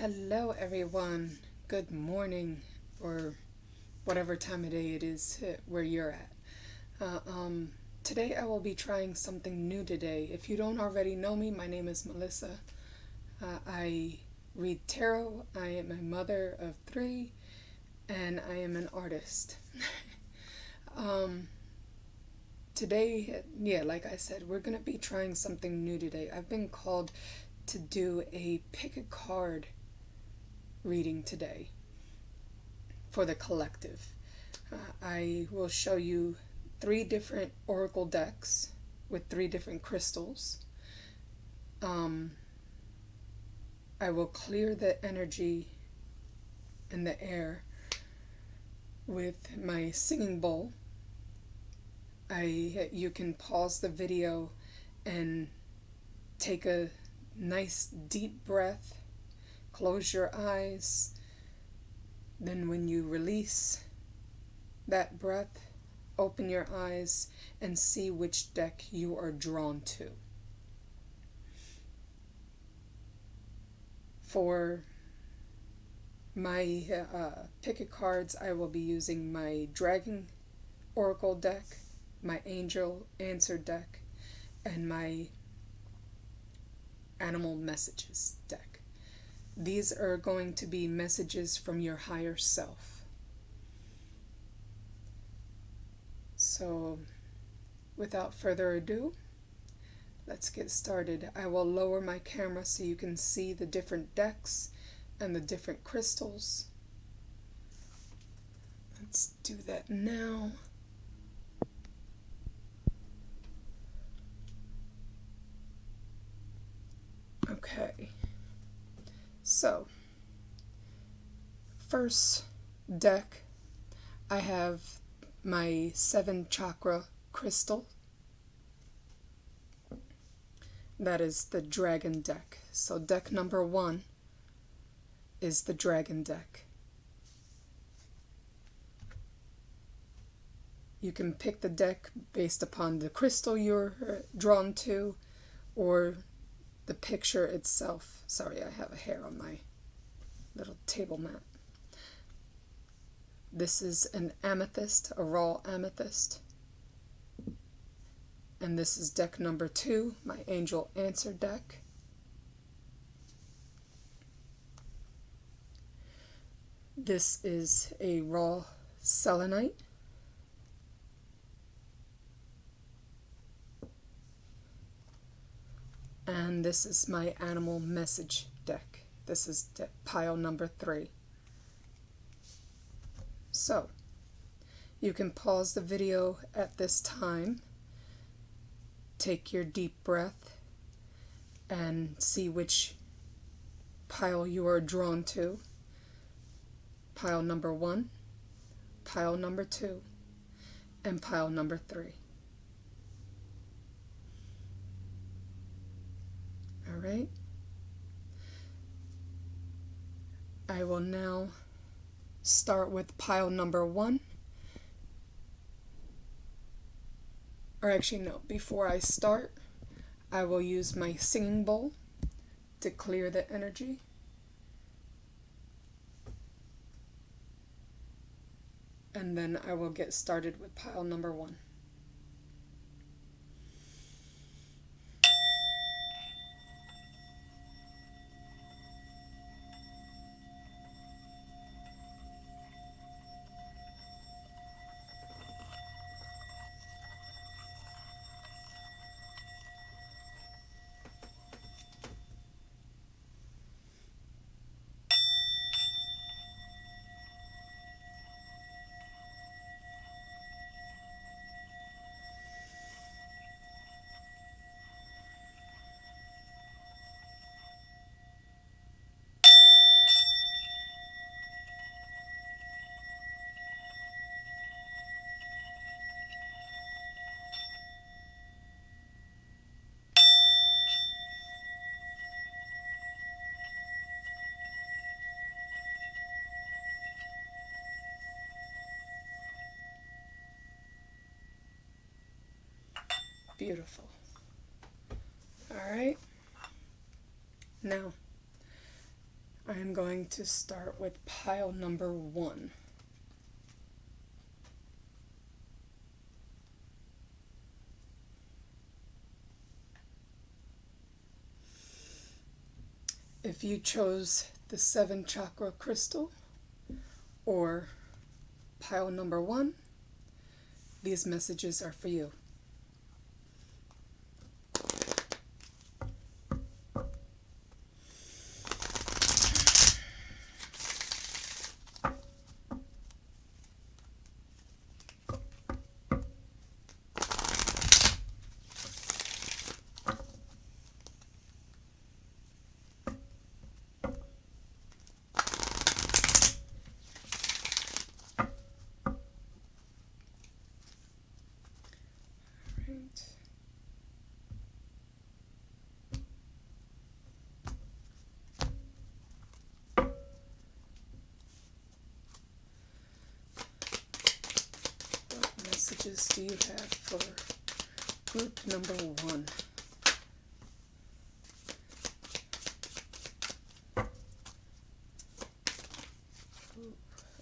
Hello, everyone. Good morning, or whatever time of day it is where you're at. Uh, um, Today, I will be trying something new today. If you don't already know me, my name is Melissa. I read tarot. I am a mother of three, and I am an artist. um, Today, yeah, like I said, we're going to be trying something new today. I've been called to do a pick a card reading today for the collective. I will show you three different oracle decks with three different crystals. Um, I will clear the energy in the air with my singing bowl. You can pause the video and take a nice deep breath, close your eyes. Then when you release that breath, open your eyes and see which deck you are drawn to. For my picket cards, I will be using my Dragon Oracle deck, my Angel Answer deck, and my Animal Messages deck. These are going to be messages from your higher self. So, without further ado, let's get started. I will lower my camera so you can see the different decks and the different crystals. Let's do that now. Okay. So, first deck, I have my 7 chakra crystal. That is the Dragon deck. So deck number 1 is the Dragon deck. You can pick the deck based upon the crystal you're drawn to or the picture itself. Sorry, I have a hair on my little table mat. This is an amethyst, a raw amethyst. And this is deck number 2, my Angel Answer deck. This is a raw selenite. And this is my Animal Message deck. This is pile number 3. So, you can pause the video at this time, take your deep breath, and see which pile you are drawn to. Pile number 1, pile number 2, and pile number 3. All right. I will now start with pile number 1. Or actually, no, before I start, I will use my singing bowl to clear the energy. And then I will get started with pile number 1. Beautiful. All right. Now, I am going to start with pile number 1. If you chose the 7 chakra crystal or pile number 1, these messages are for you. What messages do you have for group number 1?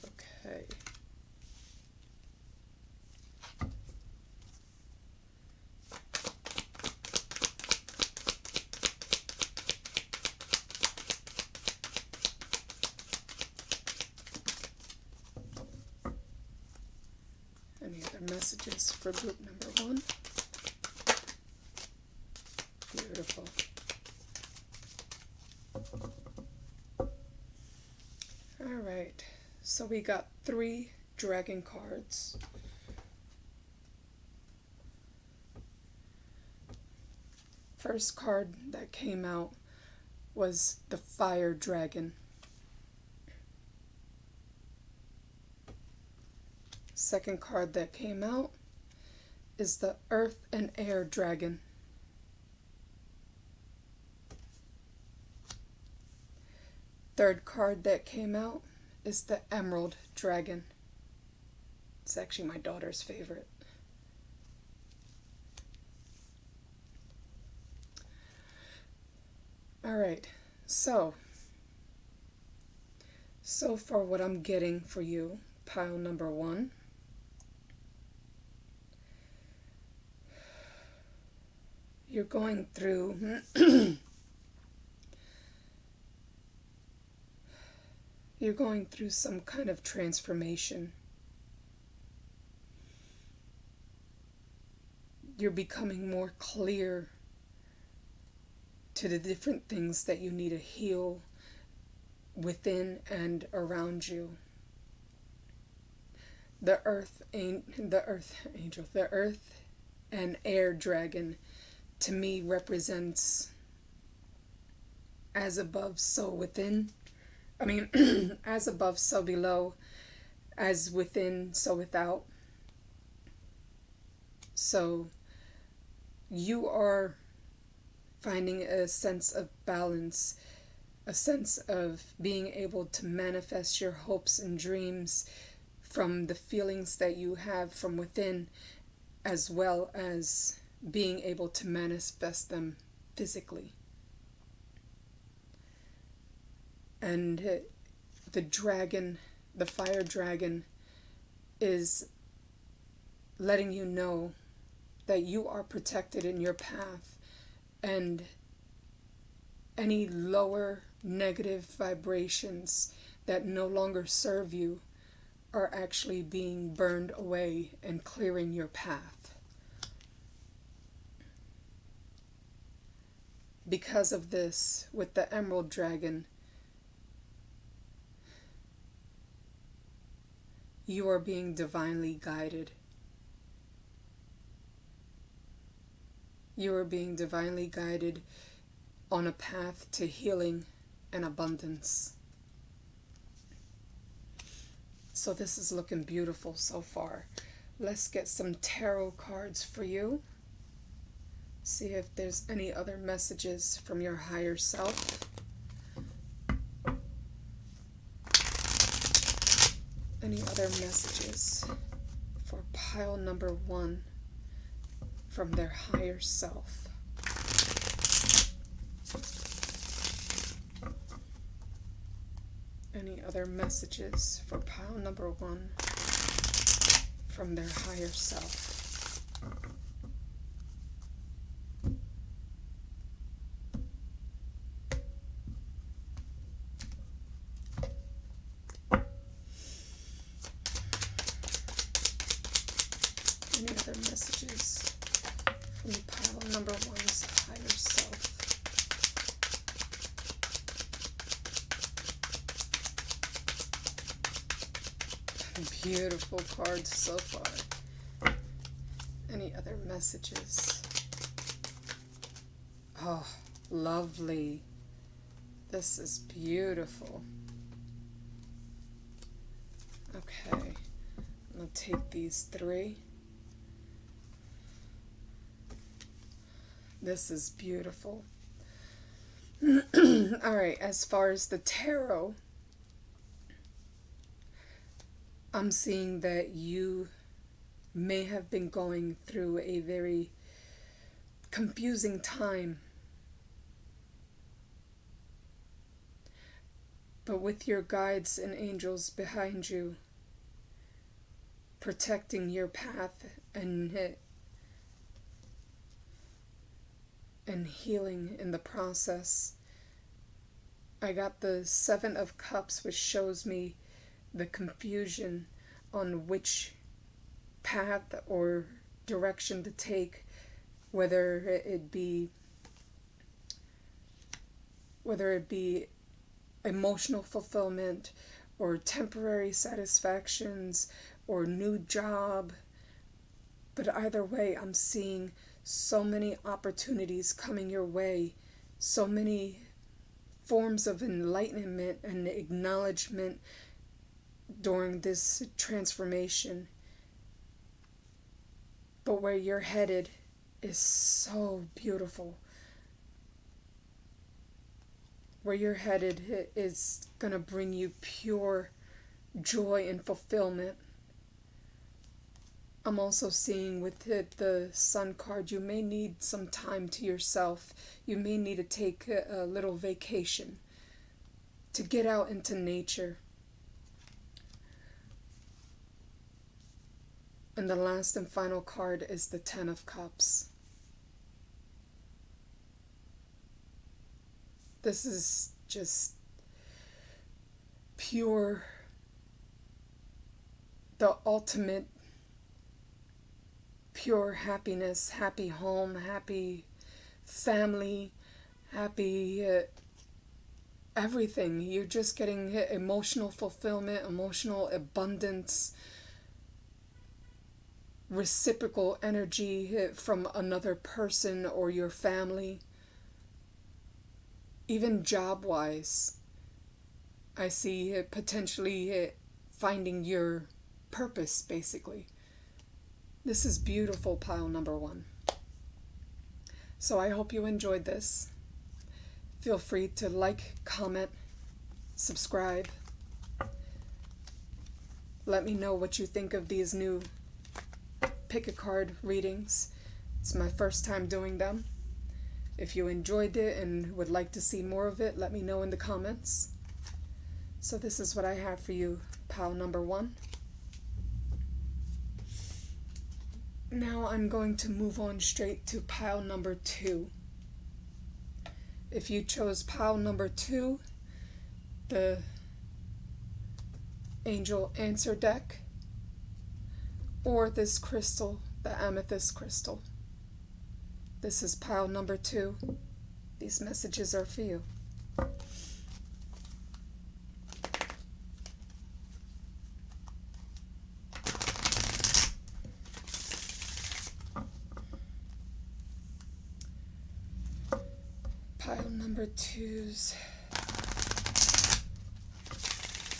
Okay. Any other messages for group number 1? Beautiful. Alright, so we got 3 dragon cards. First card that came out was the Fire Dragon. Second card that came out is the Earth and Air Dragon. Third card that came out is the Emerald Dragon. It's actually my daughter's favorite. Alright, so far what I'm getting for you, pile number 1, you're going through you're going through some kind of transformation. You're becoming more clear to the different things that you need to heal within and around you. The earth angel, the Earth and Air Dragon, to me represents as above, so within. As above, so below, as within, so without. So you are finding a sense of balance, a sense of being able to manifest your hopes and dreams from the feelings that you have from within, as well as being able to manifest them physically. And the dragon, the Fire Dragon, is letting you know that you are protected in your path, and any lower negative vibrations that no longer serve you are actually being burned away and clearing your path. Because of this, with the Emerald Dragon, you are being divinely guided. You are being divinely guided on a path to healing and abundance. So this is looking beautiful so far. Let's get some tarot cards for you. See if there's any other messages from your higher self. Any other messages for pile number 1 from their higher self? Any other messages for pile number one from their higher self? Any other messages from pile number one's higher self? Beautiful cards so far. Any other messages? Oh, lovely. This is beautiful. Okay, I'm going to take these three. This is beautiful. All right, as far as the tarot, I'm seeing that you may have been going through a very confusing time. But with your guides and angels behind you, protecting your path and healing in the process. I got the Seven of Cups, which shows me the confusion on which path or direction to take, whether it be emotional fulfillment or temporary satisfactions or new job. But either way, I'm seeing so many opportunities coming your way, so many forms of enlightenment and acknowledgement during this transformation. But where you're headed is so beautiful. Where you're headed is going to bring you pure joy and fulfillment. I'm also seeing with the Sun card, you may need some time to yourself. You may need to take a little vacation to get out into nature. And the last and final card is the Ten of Cups. This is just pure, the ultimate pure happiness, happy home, happy family, happy everything. You're just getting emotional fulfillment, emotional abundance, reciprocal energy from another person or your family. Even job-wise, I see potentially finding your purpose, basically. This is beautiful, pile number one. So I hope you enjoyed this. Feel free to like, comment, subscribe. Let me know what you think of these new pick a card readings. It's my first time doing them. If you enjoyed it and would like to see more of it, let me know in the comments. So this is what I have for you, pile number one. Now I'm going to move on straight to pile number two. If you chose pile number two, the Angel Answer deck, or this crystal, the Amethyst crystal, this is pile number two. These messages are for you. Pile number two's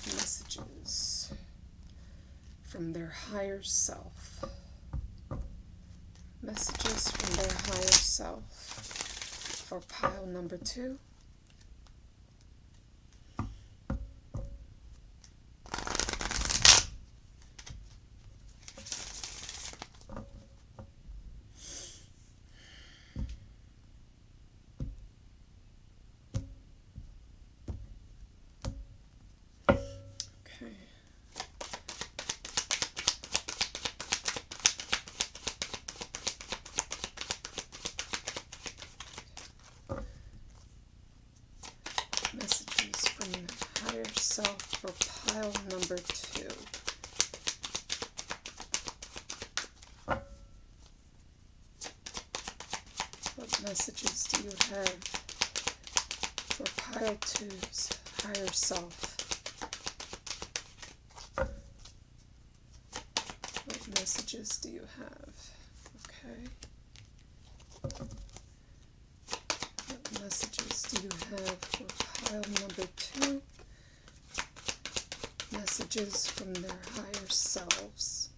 messages from their higher self. Messages from their higher self for pile number two. self for pile number 2. What messages do you have for pile 2's higher self? What messages do you have? Okay. What messages do you have for pile number 2? Messages from their higher selves.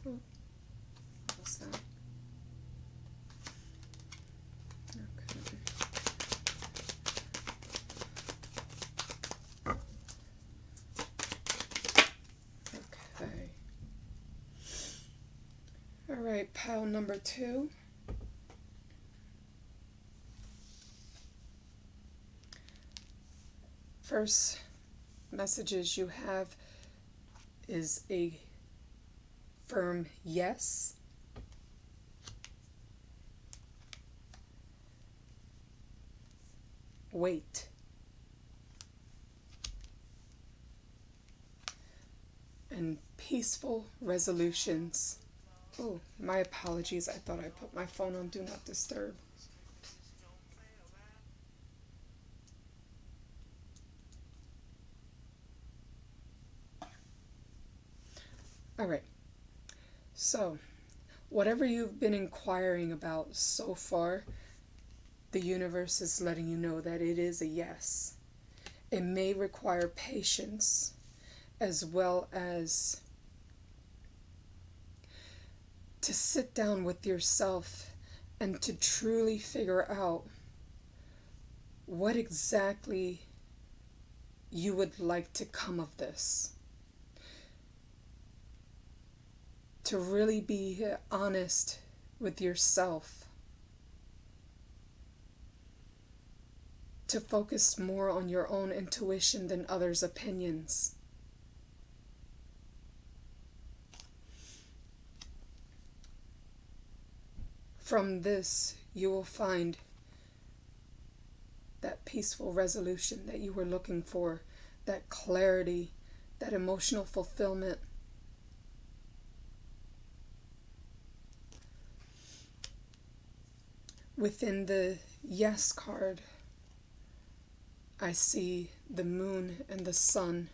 Ooh, what was that? Okay. Okay. All right, pile number 2. First messages you have is a firm yes. Wait. And peaceful resolutions. Oh, my apologies. I thought I put my phone on Do Not Disturb. All right. So, whatever you've been inquiring about so far, the universe is letting you know that it is a yes. It may require patience as well as to sit down with yourself and to truly figure out what exactly you would like to come of this. To really be honest with yourself. To focus more on your own intuition than others' opinions. From this, you will find that peaceful resolution that you were looking for, that clarity, that emotional fulfillment. Within the yes card, I see the moon and the sun.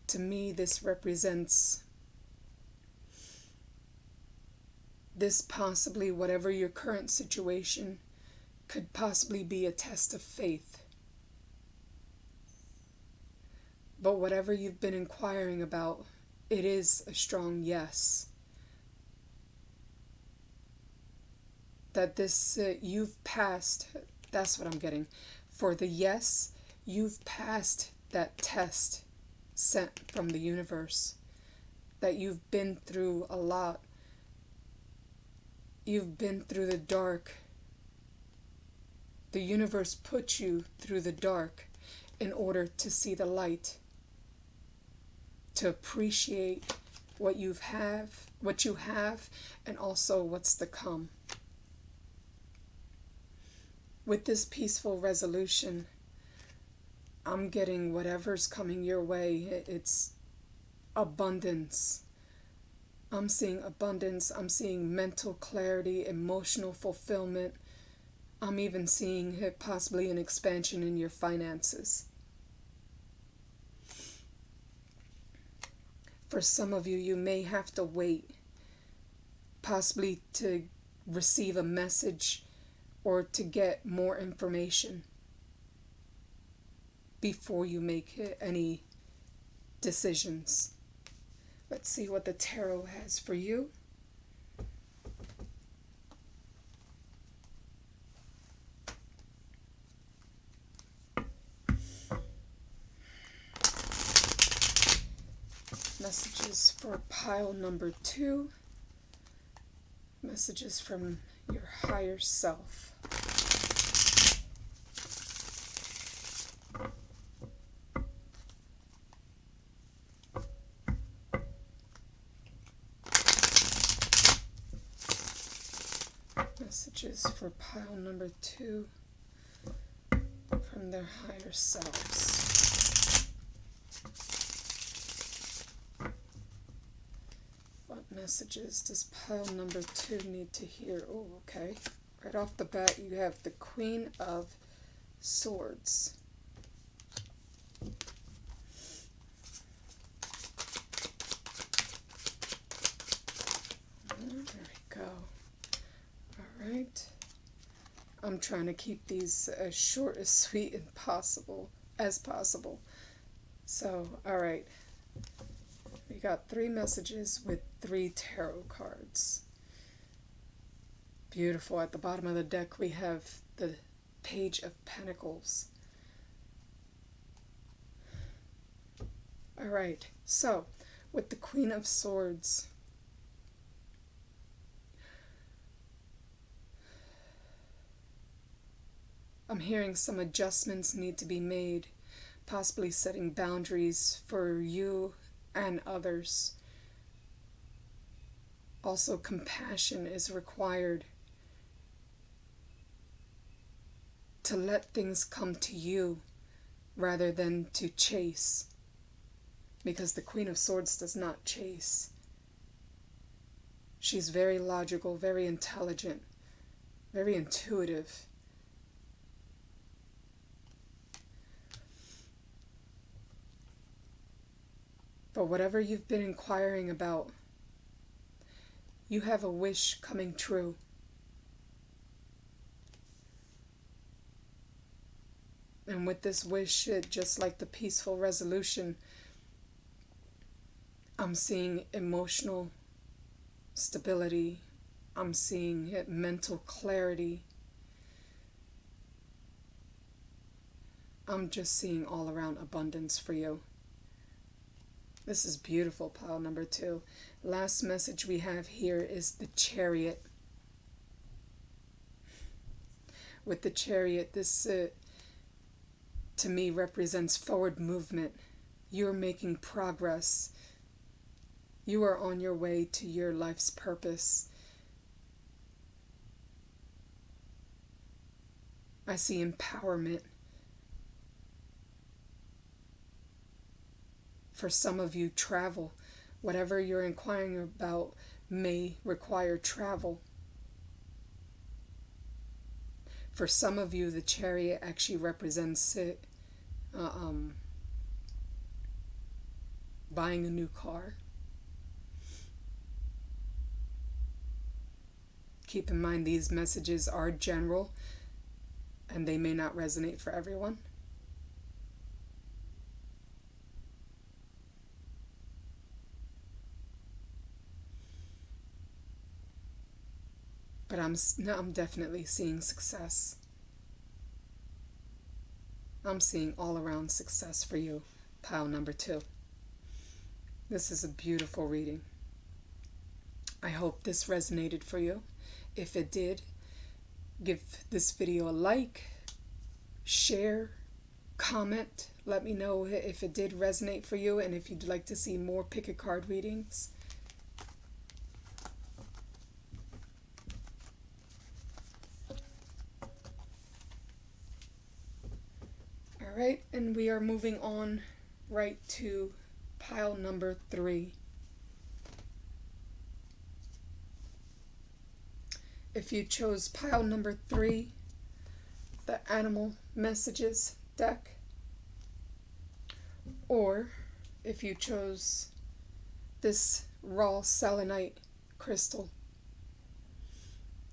To me, this represents this possibly, whatever your current situation, could possibly be a test of faith. But whatever you've been inquiring about, it is a strong yes. That this, you've passed, that's what I'm getting. For the yes, you've passed that test sent from the universe. That you've been through a lot. You've been through the dark. The universe put you through the dark in order to see the light. To appreciate what you have, and also what's to come. With this peaceful resolution, I'm getting whatever's coming your way. It's abundance. I'm seeing abundance. I'm seeing mental clarity, emotional fulfillment. I'm even seeing possibly an expansion in your finances. For some of you, you may have to wait, possibly to receive a message or to get more information before you make any decisions. Let's see what the tarot has for you. Messages for pile number 2. Messages from your higher self. Messages for pile number 2 from their higher selves. What messages does pile number 2 need to hear? Oh, okay. Right off the bat, you have the Queen of Swords. There we go. All right. I'm trying to keep these as short, as sweet as possible. So, all right. We got 3 messages with 3 tarot cards. Beautiful. At the bottom of the deck, we have the Page of Pentacles. All right. So, with the Queen of Swords, I'm hearing some adjustments need to be made, possibly setting boundaries for you and others. Also, compassion is required to let things come to you rather than to chase, because the Queen of Swords does not chase. She's very logical, very intelligent, very intuitive. But whatever you've been inquiring about, you have a wish coming true. And with this wish, just like the peaceful resolution, I'm seeing emotional stability. I'm seeing mental clarity. I'm just seeing all around abundance for you. This is beautiful, pile number 2. Last message we have here is the Chariot. With the Chariot, this to me represents forward movement. You're making progress. You are on your way to your life's purpose. I see empowerment. For some of you, travel. Whatever you're inquiring about may require travel. For some of you, the Chariot actually represents buying a new car. Keep in mind, these messages are general and they may not resonate for everyone. But I'm definitely seeing success. I'm seeing all around success for you, pile number 2. This is a beautiful reading. I hope this resonated for you. If it did, give this video a like, share, comment. Let me know if it did resonate for you and if you'd like to see more pick a card readings. Alright, and we are moving on right to pile number 3. If you chose pile number 3, the Animal Messages deck, or if you chose this raw selenite crystal,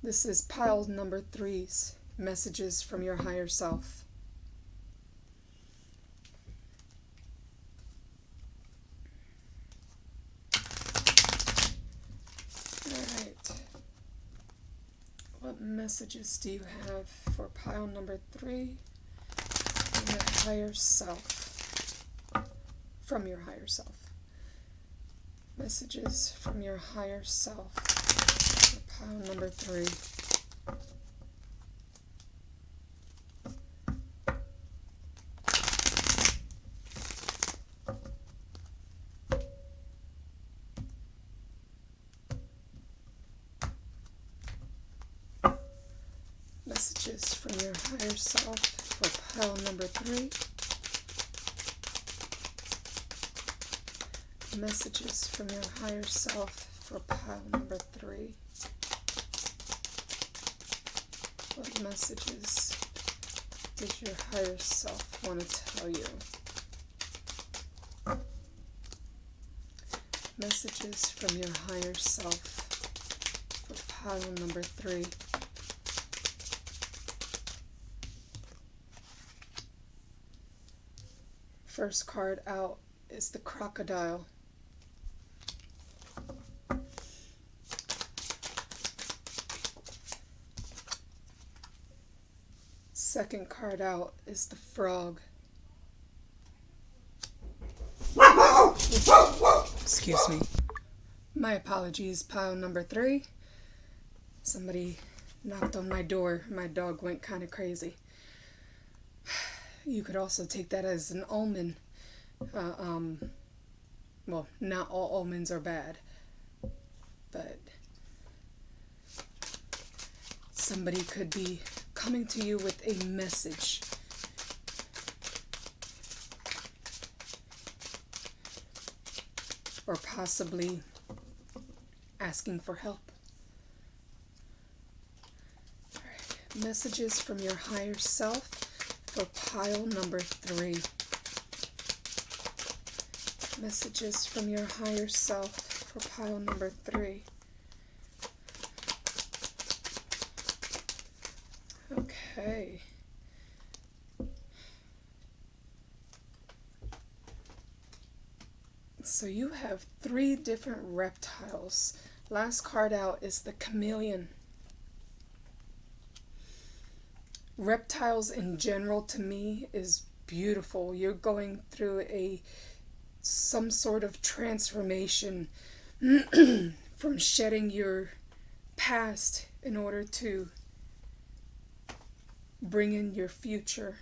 this is pile number 3's Messages from Your Higher Self. What messages do you have for pile number 3 from your higher self? From your higher self. Messages from your higher self for pile number 3. Messages from your higher self for pile number 3. Messages from your higher self for pile number 3. What messages does your higher self want to tell you? Messages from your higher self for pile number 3. First card out is the crocodile. Second card out is the frog. Excuse me. My apologies, pile number 3. Somebody knocked on my door. My dog went kind of crazy. You could also take that as an omen. Well, not all omens are bad, but somebody could be coming to you with a message. Or possibly asking for help. All right. Messages from your higher self for pile number 3. Messages from your higher self for pile number 3. Okay. So you have 3 different reptiles. Last card out is the chameleon. Reptiles in general to me is beautiful. You're going through some sort of transformation from shedding your past in order to bring in your future.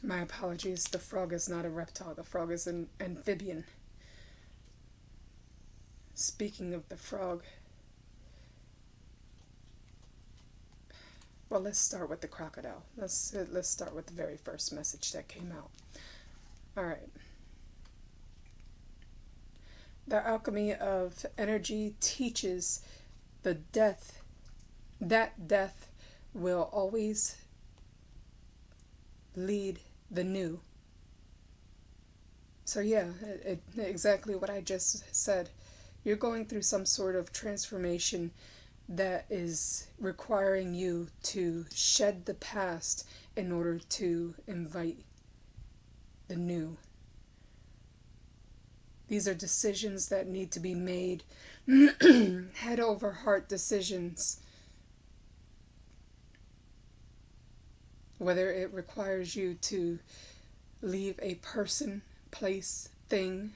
My apologies, the frog is not a reptile. The frog is an amphibian. Speaking of the frog, well, let's start with the crocodile. Let's start with the very first message that came out. All right. The alchemy of energy teaches that death will always lead the new. So yeah, exactly what I just said. You're going through some sort of transformation that is requiring you to shed the past in order to invite the new. These are decisions that need to be made, head over heart decisions. Whether it requires you to leave a person, place, thing,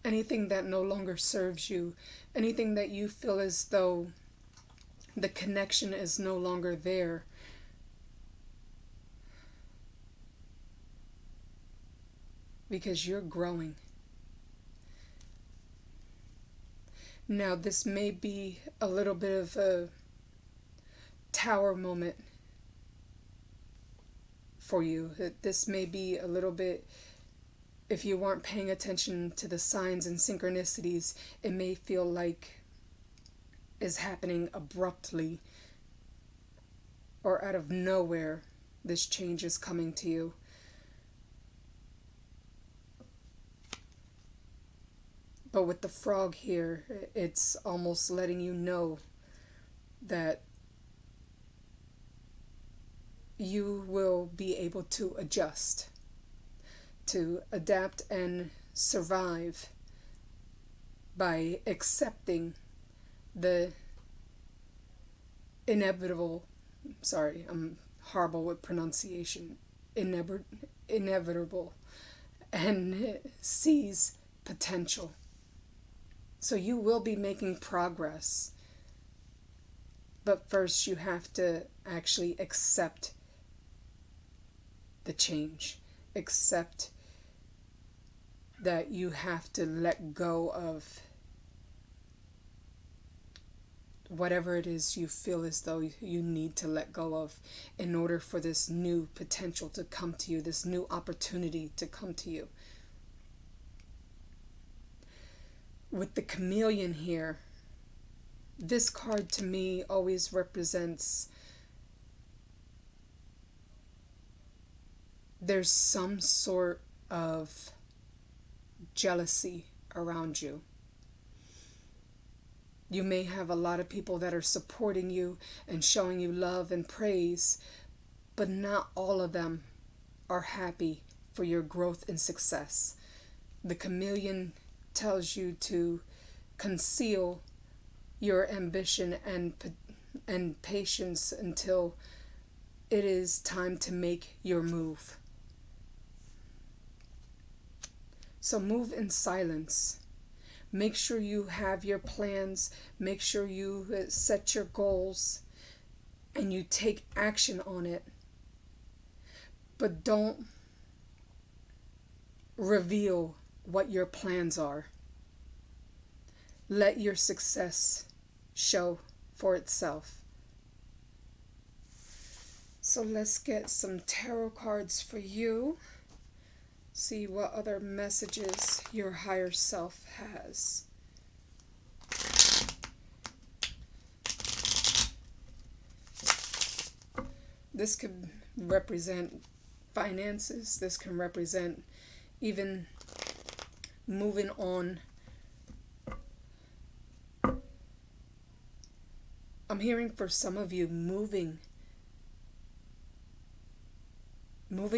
anything that no longer serves you, anything that you feel as though the connection is no longer there. Because you're growing. Now, this may be a little bit of a tower moment for you. This may be a little bit, if you weren't paying attention to the signs and synchronicities, it may feel like is happening abruptly or out of nowhere. This change is coming to you. But with the frog here, it's almost letting you know that you will be able to adjust, to adapt and survive by accepting the inevitable, sorry, I'm horrible with pronunciation, inevitable, and seize potential. So you will be making progress. But first you have to actually accept the change. Accept that you have to let go of whatever it is you feel as though you need to let go of in order for this new potential to come to you, this new opportunity to come to you. With the chameleon here, this card to me always represents there's some sort of jealousy around you. You may have a lot of people that are supporting you and showing you love and praise, but not all of them are happy for your growth and success. The chameleon tells you to conceal your ambition and patience until it is time to make your move. So move in silence. Make sure you have your plans. Make sure you set your goals and you take action on it. But don't reveal what your plans are. Let your success show for itself. So let's get some tarot cards for you. See what other messages your higher self has. This could represent finances. This can represent even moving on. I'm hearing for some of you moving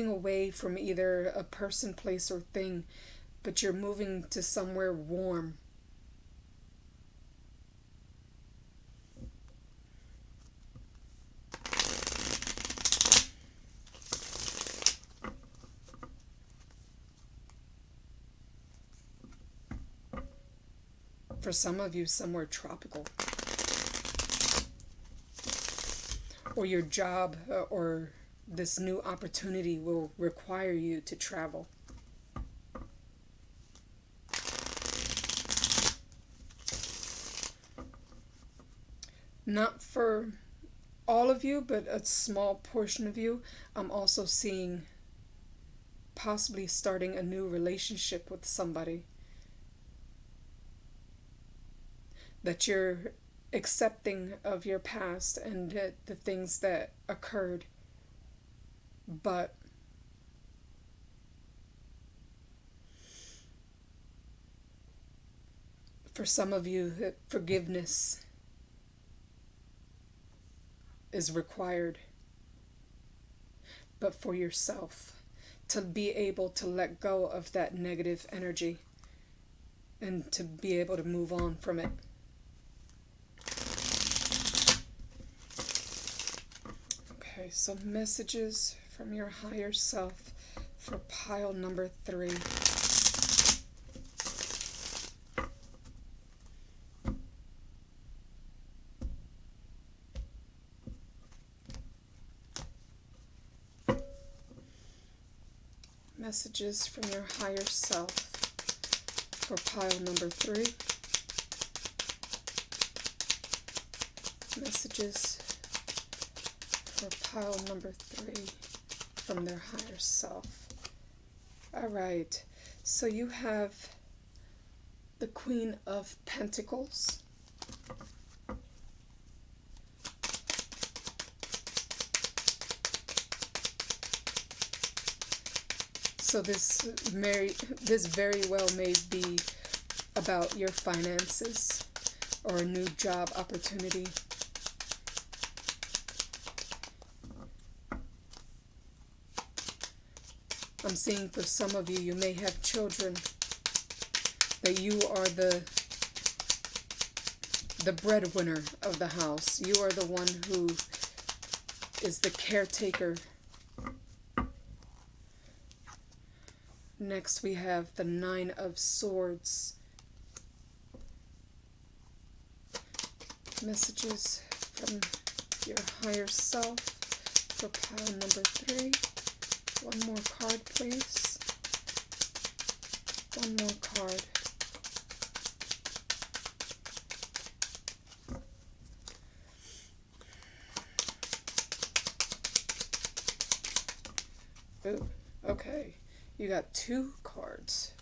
away from either a person, place, or thing, but you're moving to somewhere warm. For some of you, somewhere tropical. Or your job or this new opportunity will require you to travel. Not for all of you, but a small portion of you. I'm also seeing possibly starting a new relationship with somebody. That you're accepting of your past and the things that occurred. But for some of you, forgiveness is required. But for yourself, to be able to let go of that negative energy and to be able to move on from it. Okay, so messages from your higher self for pile number 3. Messages from your higher self for pile number 3. Messages for pile number 3 from their higher self. All right, so you have the Queen of Pentacles. So this very well may be about your finances or a new job opportunity. I'm seeing for some of you, you may have children, that you are the breadwinner of the house. You are the one who is the caretaker. Next we have the 9 of Swords. Messages from your higher self for pile number 3. One more card, please. One You got 2 cards.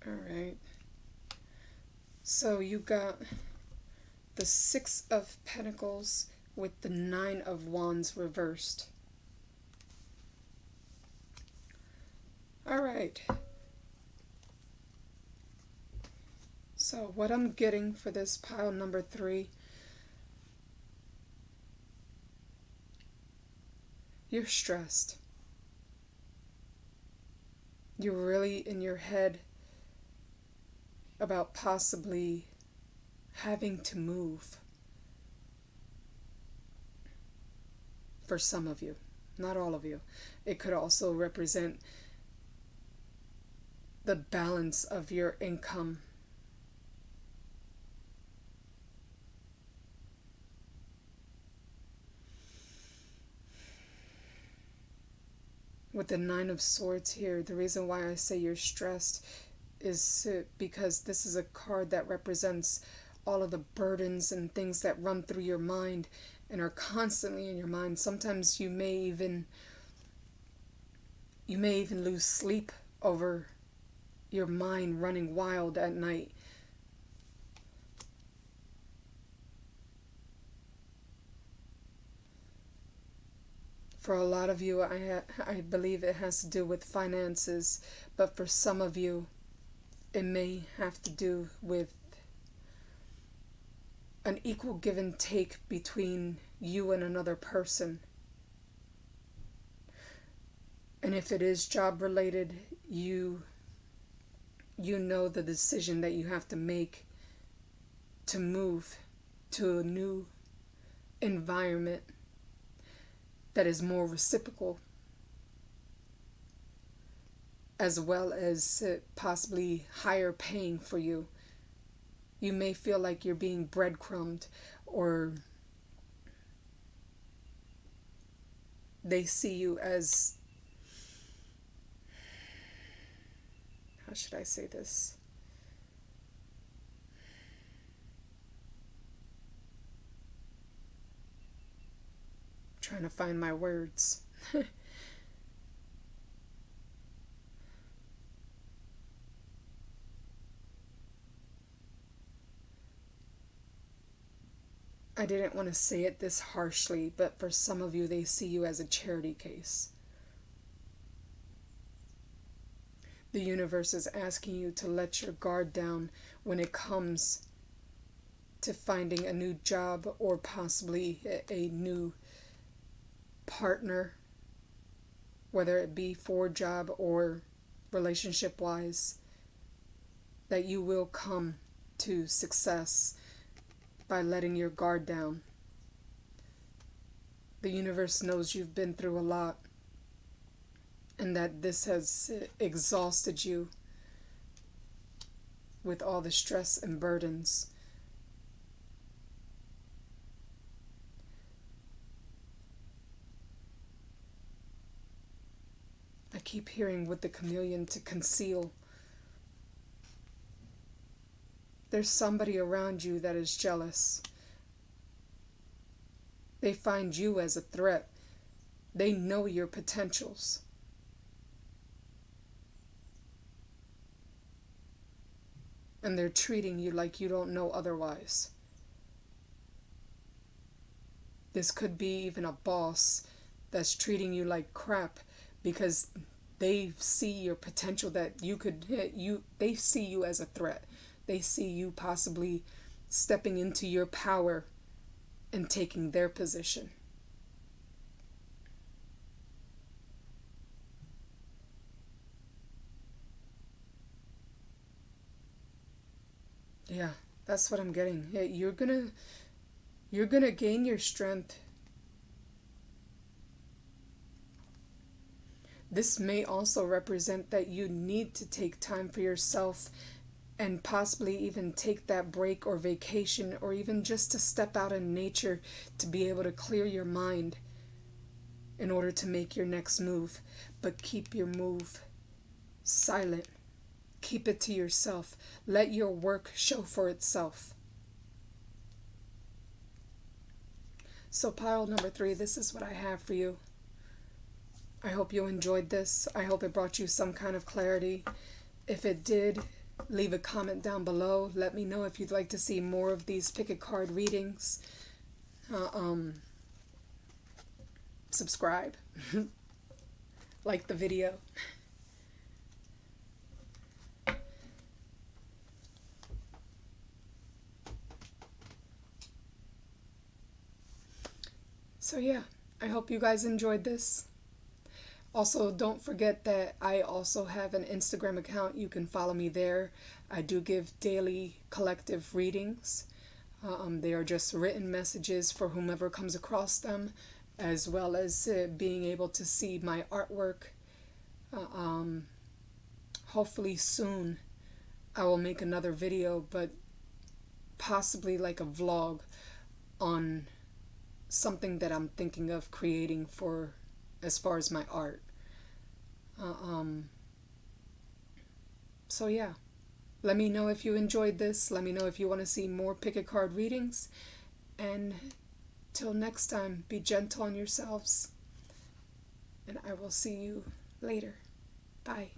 All right. So you got the 6 of Pentacles with the 9 of Wands reversed. All right. So what I'm getting for this pile number 3, you're stressed. You're really in your head about possibly having to move. For some of you, not all of you. It could also represent the balance of your income. With the 9 of Swords here, the reason why I say you're stressed is because this is a card that represents all of the burdens and things that run through your mind and are constantly in your mind. Sometimes you may even lose sleep over your mind running wild at night. For a lot of you, I believe it has to do with finances, but for some of you, it may have to do with an equal give and take between you and another person. And if it is job related, you know the decision that you have to make to move to a new environment that is more reciprocal, as well as possibly higher paying for you. You may feel like you're being breadcrumbed, or they see you as, how should I say this? Trying to find my words. I didn't want to say it this harshly, but for some of you, they see you as a charity case. The universe is asking you to let your guard down when it comes to finding a new job or possibly a new partner, whether it be for job or relationship wise, that you will come to success by letting your guard down. The universe knows you've been through a lot and that this has exhausted you with all the stress and burdens. I keep hearing with the chameleon to conceal. There's somebody around you that is jealous. They find you as a threat. They know your potentials. And they're treating you like you don't know otherwise. This could be even a boss that's treating you like crap because they see your potential, that you could they see you as a threat. They see you possibly stepping into your power and taking their position. Yeah, that's what I'm getting. You're gonna gain your strength. This may also represent that you need to take time for yourself and possibly even take that break or vacation, or even just to step out in nature to be able to clear your mind in order to make your next move. But keep your move silent. Keep it to yourself. Let your work show for itself. So pile number 3, this is what I have for you. I hope you enjoyed this. I hope it brought you some kind of clarity. If it did, leave a comment down below. Let me know if you'd like to see more of these pick a card readings. Subscribe. Like the video. So yeah, I hope you guys enjoyed this. Also, don't forget that I also have an Instagram account. You can follow me there. I do give daily collective readings. They are just written messages for whomever comes across them, as well as being able to see my artwork. Hopefully soon I will make another video, but possibly like a vlog on something that I'm thinking of creating for as far as my art. So yeah, let me know if you enjoyed this. Let me know if you want to see more pick a card readings. And till next time, be gentle on yourselves. And I will see you later. Bye.